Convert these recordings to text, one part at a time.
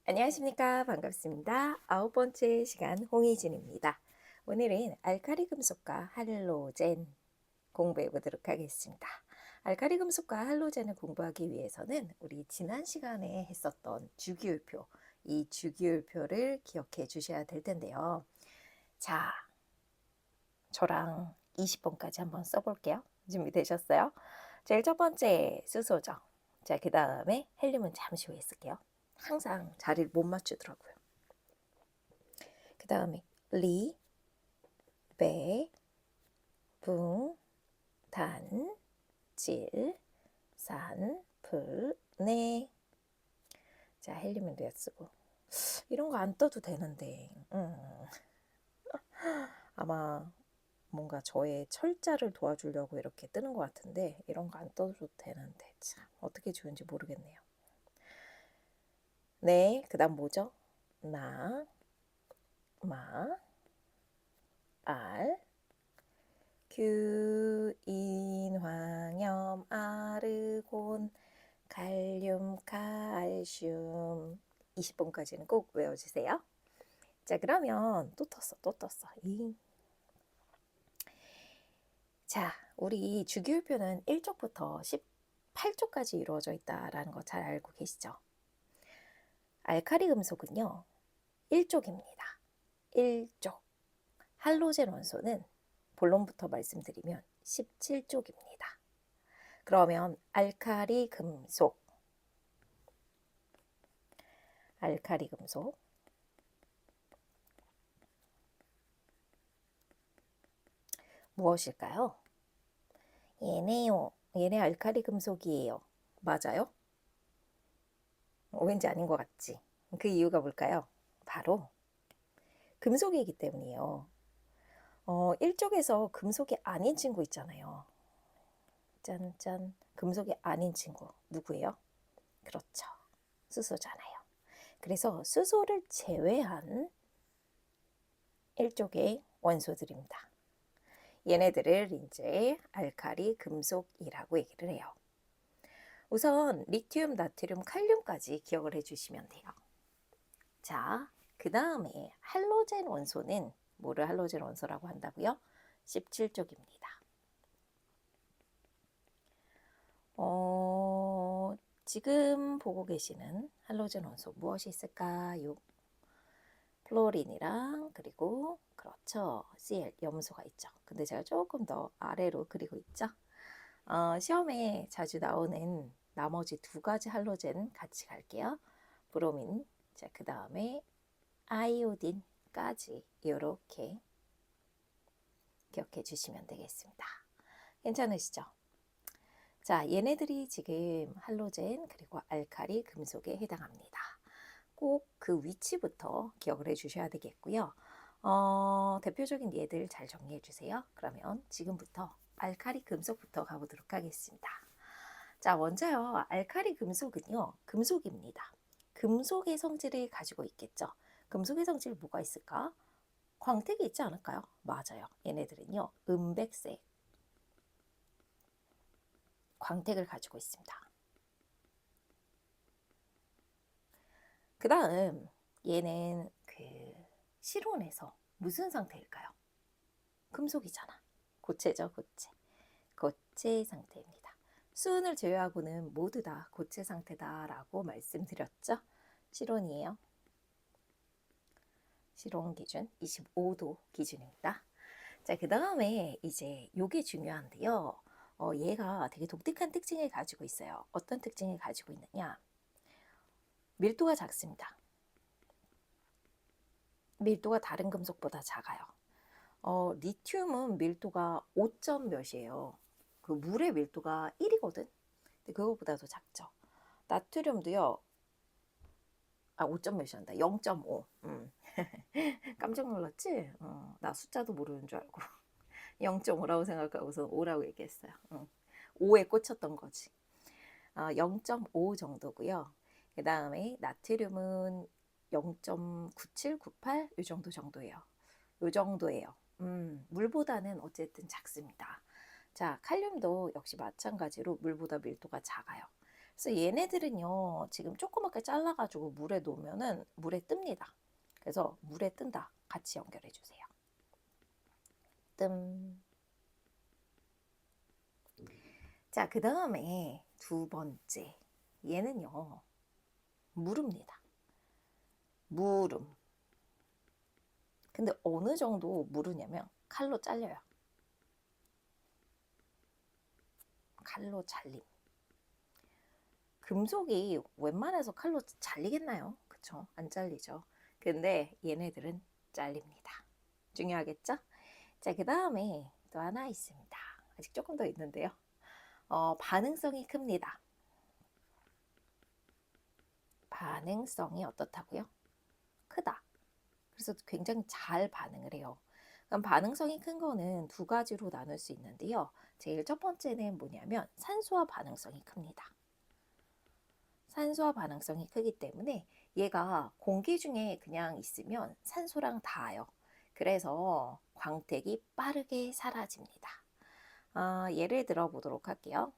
안녕하십니까. 반갑습니다. 9번째 시간 홍희진입니다. 오늘은 알카리 금속과 할로젠 공부해 보도록 하겠습니다. 알카리 금속과 할로젠을 공부하기 위해서는 우리 지난 시간에 했었던 주기율표, 이 주기율표를 기억해 주셔야 될 텐데요. 자, 저랑 20번까지 한번 써볼게요. 준비되셨어요? 제일 첫 번째 수소죠. 자, 그 다음에 헬륨은 잠시 후에 쓸게요. 항상 자리를 못 맞추더라고요. 그 다음에 리, 배, 붕, 단, 질, 산, 불, 네. 자, 헬륨은 몇 쓰고. 이런 거 안 떠도 되는데 아마 뭔가 저의 철자를 도와주려고 이렇게 뜨는 것 같은데 이런 거 안 떠도 되는데 참 어떻게 좋은지 모르겠네요. 네, 그 다음 뭐죠? 나, 마, 알, 규인, 황염, 아르곤, 갈륨, 칼슘. 20번까지는 꼭 외워주세요. 자, 그러면 또 떴어. 자, 우리 주기율표는 1쪽부터 18쪽까지 이루어져 있다라는 거 잘 알고 계시죠? 알카리 금속은요, 1쪽입니다. 1쪽. 할로젠 원소는 본론부터 말씀드리면 17쪽입니다. 그러면 알카리 금속 무엇일까요? 얘네요. 얘네 알카리 금속이에요. 맞아요? 왠지 아닌 것 같지? 그 이유가 뭘까요? 바로 금속이기 때문이에요. 1쪽에서 금속이 아닌 친구 있잖아요. 짠짠. 금속이 아닌 친구 누구예요? 그렇죠. 수소잖아요. 그래서 수소를 제외한 1쪽의 원소들입니다. 얘네들을 이제 알카리 금속이라고 얘기를 해요. 우선 리튬, 나트륨, 칼륨까지 기억을 해주시면 돼요. 자, 그 다음에 할로젠 원소는 뭐를 할로젠 원소라고 한다고요? 17쪽입니다. 지금 보고 계시는 할로젠 원소 무엇이 있을까요? 플로린이랑 그리고 그렇죠. Cl, 염소가 있죠. 근데 제가 조금 더 아래로 그리고 있죠. 시험에 자주 나오는 나머지 두 가지 할로젠 같이 갈게요. 브로민, 자, 그 다음에 아이오딘까지 이렇게 기억해 주시면 되겠습니다. 괜찮으시죠? 자, 얘네들이 지금 할로젠 그리고 알카리 금속에 해당합니다. 꼭 그 위치부터 기억을 해 주셔야 되겠고요. 대표적인 얘들 잘 정리해 주세요. 그러면 지금부터 알카리 금속부터 가보도록 하겠습니다. 자, 먼저요. 알카리 금속은요. 금속입니다. 금속의 성질을 가지고 있겠죠. 금속의 성질 뭐가 있을까? 광택이 있지 않을까요? 맞아요. 얘네들은요. 은백색 광택을 가지고 있습니다. 그 다음 얘는 그 실온에서 무슨 상태일까요? 금속이잖아. 고체죠, 고체. 고체 상태입니다. 수은을 제외하고는 모두 다 고체 상태다라고 말씀드렸죠. 실온이에요. 실온 기준 25도 기준입니다. 자, 그 다음에 이제 요게 중요한데요. 얘가 되게 독특한 특징을 가지고 있어요. 어떤 특징을 가지고 있느냐? 밀도가 작습니다. 밀도가 다른 금속보다 작아요. 리튬은 밀도가 5점 몇이에요. 그 물의 밀도가 1이거든. 근데 그거보다도 작죠. 나트륨도요. 5점 몇이란다. 0.5. 깜짝 놀랐지? 나 숫자도 모르는 줄 알고 0.5라고 생각하고서 5라고 얘기했어요. 5에 꽂혔던 거지. 0.5 정도고요. 그 다음에 나트륨은 0.97, 98 이 정도예요. 이 정도예요. 물보다는 어쨌든 작습니다. 자, 칼륨도 역시 마찬가지로 물보다 밀도가 작아요. 그래서 얘네들은요, 지금 조그맣게 잘라가지고 물에 놓으면은 물에 뜹니다. 그래서 물에 뜬다. 같이 연결해 주세요. 뜸. 자, 그 다음에 두 번째. 얘는요, 물음니다. 물음. 근데 어느 정도 물으냐면 칼로 잘려요. 칼로 잘림. 금속이 웬만해서 칼로 잘리겠나요? 그쵸? 안 잘리죠. 근데 얘네들은 잘립니다. 중요하겠죠? 자, 그 다음에 또 하나 있습니다. 아직 조금 더 있는데요. 반응성이 큽니다. 반응성이 어떻다고요? 크다. 그래서 굉장히 잘 반응을 해요. 그럼 반응성이 큰 거는 두 가지로 나눌 수 있는데요. 제일 첫 번째는 뭐냐면 산소와 반응성이 큽니다. 산소와 반응성이 크기 때문에 얘가 공기 중에 그냥 있으면 산소랑 닿아요. 그래서 광택이 빠르게 사라집니다. 예를 들어 보도록 할게요.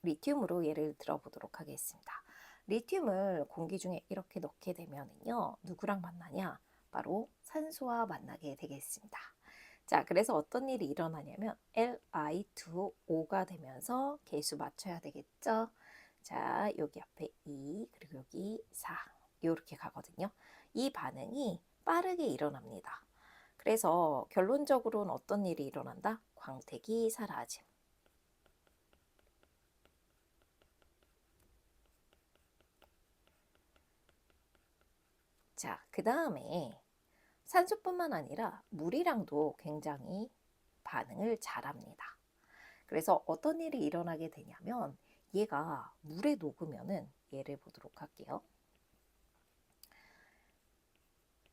리튬으로 예를 들어 보도록 하겠습니다. 리튬을 공기 중에 이렇게 넣게 되면요, 누구랑 만나냐? 바로 산소와 만나게 되겠습니다. 자, 그래서 어떤 일이 일어나냐면 Li2O가 되면서 계수 맞춰야 되겠죠? 자, 여기 앞에 2, 그리고 여기 4 이렇게 가거든요. 이 반응이 빠르게 일어납니다. 그래서 결론적으로는 어떤 일이 일어난다? 광택이 사라짐. 자, 그 다음에 산소뿐만 아니라 물이랑도 굉장히 반응을 잘합니다. 그래서 어떤 일이 일어나게 되냐면 얘가 물에 녹으면은 예를 보도록 할게요.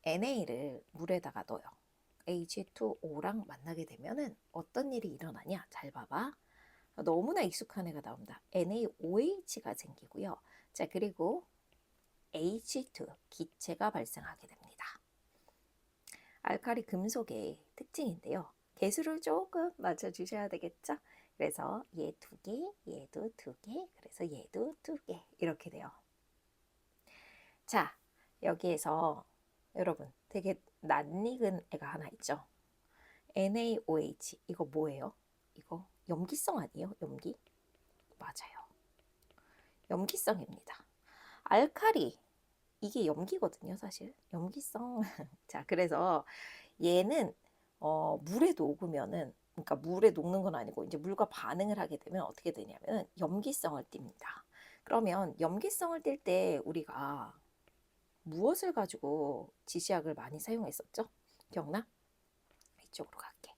NA를 물에다가 넣어요. H2O랑 만나게 되면은 어떤 일이 일어나냐? 잘 봐봐. 너무나 익숙한 애가 나옵니다. NaOH가 생기고요. 자, 그리고 H2 기체가 발생하게 됩니다. 알칼리 금속의 특징인데요. 개수를 조금 맞춰주셔야 되겠죠? 그래서 얘 두 개, 얘도 두 개, 그래서 얘도 두 개 이렇게 돼요. 자, 여기에서 여러분 되게 낯익은 애가 하나 있죠? NaOH 이거 뭐예요? 이거 염기성 아니에요? 염기? 맞아요. 염기성입니다. 알칼리 이게 염기거든요, 사실. 염기성. 자, 그래서 얘는 물에 녹으면은 그러니까 물에 녹는 건 아니고 이제 물과 반응을 하게 되면 어떻게 되냐면 염기성을 띱니다. 그러면 염기성을 띨 때 우리가 무엇을 가지고 지시약을 많이 사용했었죠? 기억나? 이쪽으로 갈게.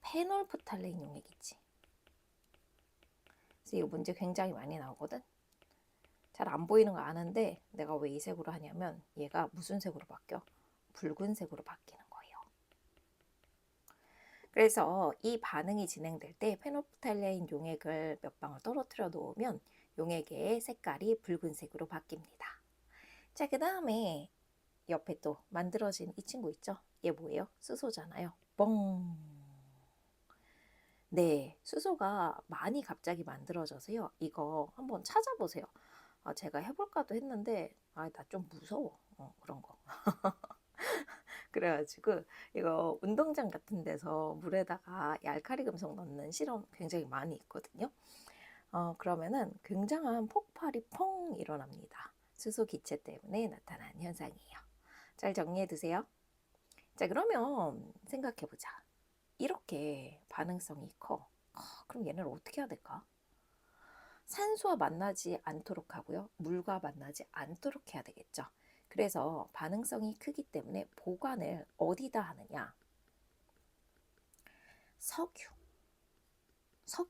페놀프탈레인 용액이지. 그래서 이 문제 굉장히 많이 나오거든. 잘 안 보이는 거 아는데 내가 왜 이 색으로 하냐면 얘가 무슨 색으로 바뀌어? 붉은색으로 바뀌는 거예요. 그래서 이 반응이 진행될 때 페놀프탈레인 용액을 몇 방울 떨어뜨려 놓으면 용액의 색깔이 붉은색으로 바뀝니다. 자, 그 다음에 옆에 또 만들어진 이 친구 있죠? 얘 뭐예요? 수소잖아요. 뻥. 네, 수소가 많이 갑자기 만들어져서요. 이거 한번 찾아보세요. 제가 해볼까도 했는데 나 좀 무서워. 그런 거. 그래가지고 이거 운동장 같은 데서 물에다가 이 알칼리 금속 넣는 실험 굉장히 많이 있거든요. 그러면은 굉장한 폭발이 펑 일어납니다. 수소 기체 때문에 나타난 현상이에요. 잘 정리해 두세요. 자, 그러면 생각해 보자. 이렇게 반응성이 커. 그럼 얘네를 어떻게 해야 될까? 산소와 만나지 않도록 하고요. 물과 만나지 않도록 해야 되겠죠. 그래서 반응성이 크기 때문에 보관을 어디다 하느냐? 석유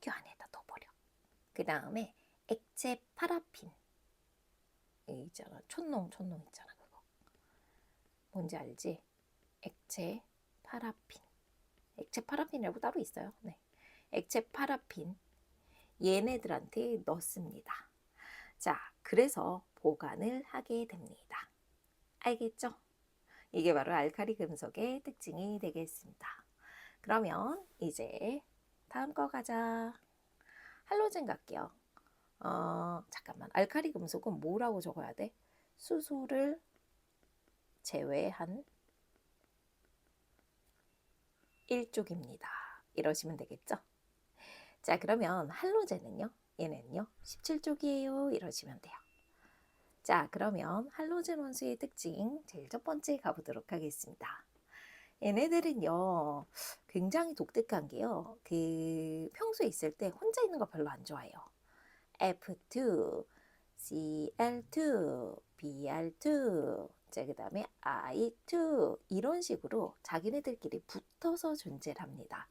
안에다 넣어버려. 그 다음에 액체 파라핀 있잖아. 촌농 있잖아. 그거 뭔지 알지? 액체 파라핀. 액체 파라핀이라고 따로 있어요. 네. 액체 파라핀 얘네들한테 넣습니다. 자, 그래서 보관을 하게 됩니다. 알겠죠? 이게 바로 알칼리 금속의 특징이 되겠습니다. 그러면 이제 다음 거 가자. 할로젠 갈게요. 잠깐만. 알칼리 금속은 뭐라고 적어야 돼? 수소를 제외한 일족입니다. 이러시면 되겠죠? 자, 그러면 할로젠은요? 얘는요? 17족이에요. 이러시면 돼요. 자, 그러면 할로젠 원소의 특징 제일 첫 번째 가보도록 하겠습니다. 얘네들은요, 굉장히 독특한 게요. 평소에 있을 때 혼자 있는 거 별로 안 좋아해요. F2, Cl2, Br2, 자, 그 다음에 I2 이런 식으로 자기네들끼리 붙어서 존재를 합니다.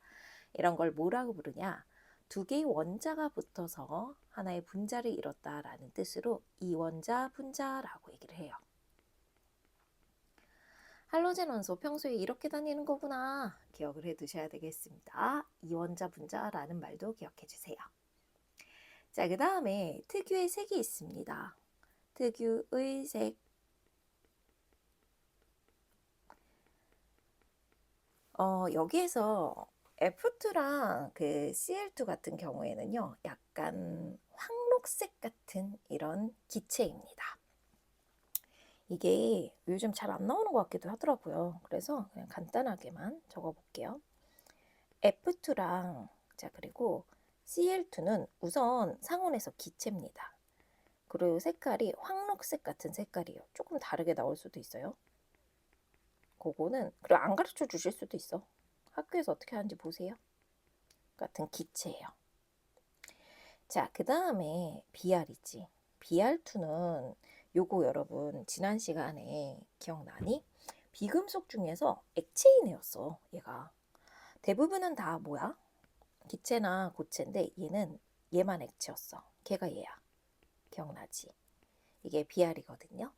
이런 걸 뭐라고 부르냐? 두 개의 원자가 붙어서 하나의 분자를 이뤘다라는 뜻으로 이원자 분자라고 얘기를 해요. 할로젠 원소 평소에 이렇게 다니는 거구나 기억을 해 두셔야 되겠습니다. 이원자 분자라는 말도 기억해 주세요. 자, 그 다음에 특유의 색이 있습니다. 특유의 색. 여기에서 F2랑 그 Cl2 같은 경우에는요, 약간 황록색 같은 이런 기체입니다. 이게 요즘 잘 안 나오는 것 같기도 하더라고요. 그래서 그냥 간단하게만 적어 볼게요. F2랑, 자, 그리고 Cl2는 우선 상온에서 기체입니다. 그리고 색깔이 황록색 같은 색깔이에요. 조금 다르게 나올 수도 있어요. 그거는, 그리고 안 가르쳐 주실 수도 있어. 학교에서 어떻게 하는지 보세요. 같은 기체예요. 자, 그 다음에 BR이지. BR2는 요거 여러분 지난 시간에 기억나니? 비금속 중에서 액체인이었어. 얘가. 대부분은 다 뭐야? 기체나 고체인데 얘만 액체였어. 걔가 얘야. 기억나지? 이게 BR이거든요.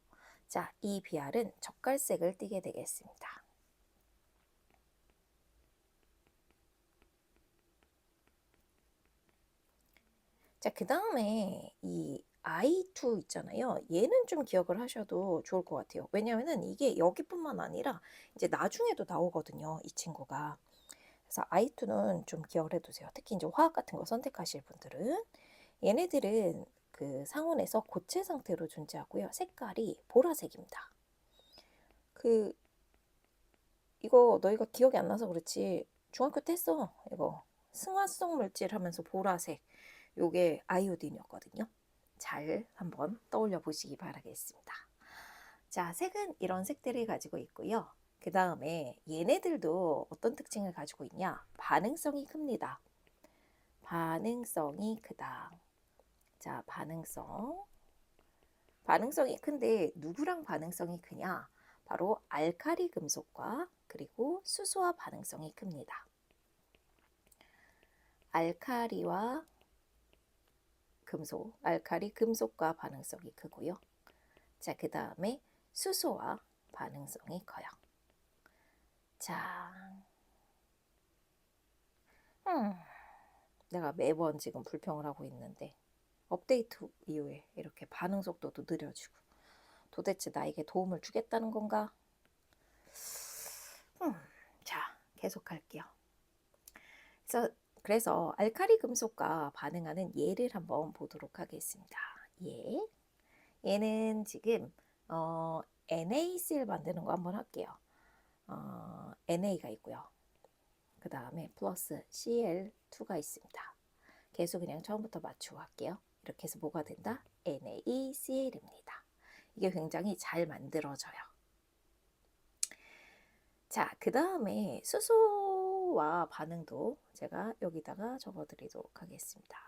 자, 이 BR은 젓갈색을 띠게 되겠습니다. 자, 그 다음에 이 I2 있잖아요. 얘는 좀 기억을 하셔도 좋을 것 같아요. 왜냐면은 이게 여기뿐만 아니라 이제 나중에도 나오거든요. 이 친구가. 그래서 I2는 좀 기억을 해두세요. 특히 이제 화학 같은 거 선택하실 분들은. 얘네들은 그 상온에서 고체 상태로 존재하고요. 색깔이 보라색입니다. 이거 너희가 기억이 안 나서 그렇지. 중학교 때 했어. 이거 승화성 물질 하면서 보라색. 요게 아이오딘이었거든요. 잘 한번 떠올려 보시기 바라겠습니다. 자, 색은 이런 색들을 가지고 있고요. 그 다음에 얘네들도 어떤 특징을 가지고 있냐? 반응성이 큽니다. 반응성이 크다. 자, 반응성이 큰데 누구랑 반응성이 크냐? 바로 알칼리 금속과 그리고 수소와 반응성이 큽니다. 알칼리 금속과 반응성이 크고요. 자, 그 다음에 수소와 반응성이 커요. 자, 내가 매번 지금 불평을 하고 있는데 업데이트 이후에 이렇게 반응 속도도 느려지고 도대체 나에게 도움을 주겠다는 건가? 자, 계속할게요. 그래서 알칼리 금속과 반응하는 얘를 한번 보도록 하겠습니다. 얘는 지금 NaCl 만드는 거 한번 할게요. NA가 있고요. 그 다음에 플러스 Cl2가 있습니다. 계속 그냥 처음부터 맞추고 할게요. 이렇게 해서 뭐가 된다? NaCl입니다. 이게 굉장히 잘 만들어져요. 자, 그 다음에 수소와 반응도 제가 여기다가 적어드리도록 하겠습니다.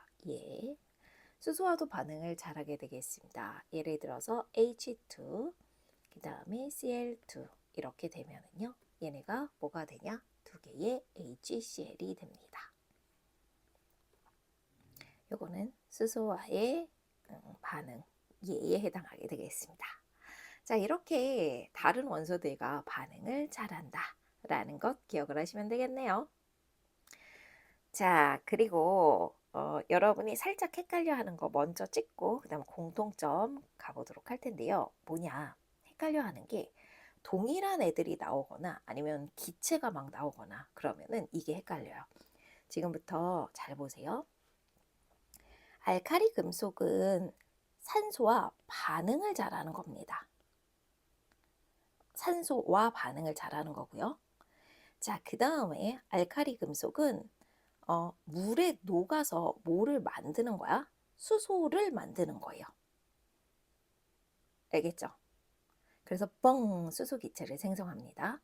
수소와도 반응을 잘하게 되겠습니다. 예를 들어서 H2, 그 다음에 Cl2 이렇게 되면은요, 얘네가 뭐가 되냐? 두 개의 HCl이 됩니다. 요거는 수소와의 반응, 얘에 해당하게 되겠습니다. 자, 이렇게 다른 원소들과 반응을 잘한다 라는 것 기억을 하시면 되겠네요. 자, 그리고 여러분이 살짝 헷갈려 하는 거 먼저 찍고 그 다음 공통점 가보도록 할 텐데요. 뭐냐? 헷갈려 하는 게 동일한 애들이 나오거나 아니면 기체가 막 나오거나 그러면은 이게 헷갈려요. 지금부터 잘 보세요. 알칼리 금속은 산소와 반응을 잘하는 겁니다. 산소와 반응을 잘하는 거고요. 자, 그 다음에 알칼리 금속은 물에 녹아서 뭐를 만드는 거야? 수소를 만드는 거예요. 알겠죠? 그래서 뻥 수소 기체를 생성합니다.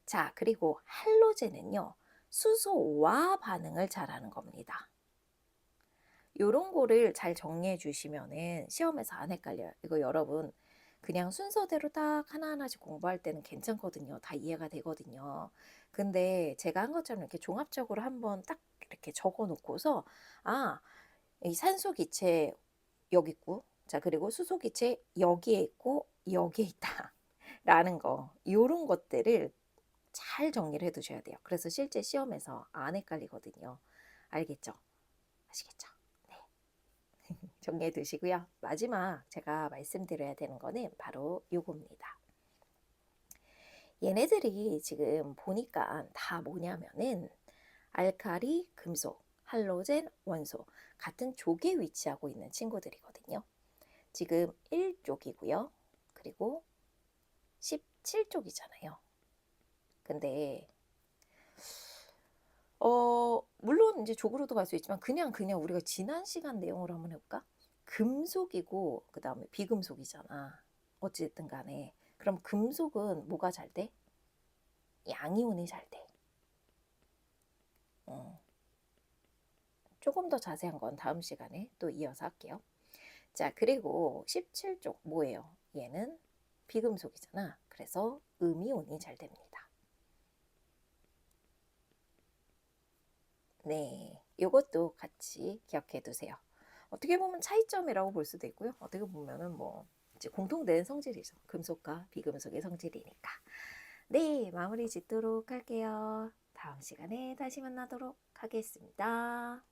자, 그리고 할로젠은요, 수소와 반응을 잘하는 겁니다. 요런 거를 잘 정리해 주시면은 시험에서 안 헷갈려요. 이거 여러분 그냥 순서대로 딱 하나하나씩 공부할 때는 괜찮거든요. 다 이해가 되거든요. 근데 제가 한 것처럼 이렇게 종합적으로 한번 딱 이렇게 적어 놓고서 아, 이 산소 기체 여기 있고, 자, 그리고 수소 기체 여기에 있고 여기에 있다. 라는 거. 요런 것들을 잘 정리를 해 두셔야 돼요. 그래서 실제 시험에서 안 헷갈리거든요. 알겠죠? 아시겠죠? 네. 정리해 두시고요. 마지막 제가 말씀드려야 되는 거는 바로 요겁니다. 얘네들이 지금 보니까 다 뭐냐면은 알칼리, 금속, 할로젠, 원소 같은 족에 위치하고 있는 친구들이거든요. 지금 1족이고요. 그리고 17족이잖아요. 근데 물론 이제 족으로도 갈 수 있지만 그냥 우리가 지난 시간 내용으로 한번 해볼까? 금속이고 그 다음에 비금속이잖아. 어찌됐든 간에. 그럼 금속은 뭐가 잘 돼? 양이온이 잘 돼. 조금 더 자세한 건 다음 시간에 또 이어서 할게요. 자, 그리고 17쪽 뭐예요? 얘는 비금속이잖아. 그래서 음이온이 잘 됩니다. 네, 요것도 같이 기억해 두세요. 어떻게 보면 차이점이라고 볼 수도 있고요. 어떻게 보면은 뭐 이제 공통된 성질이죠. 금속과 비금속의 성질이니까. 네, 마무리 짓도록 할게요. 다음 시간에 다시 만나도록 하겠습니다.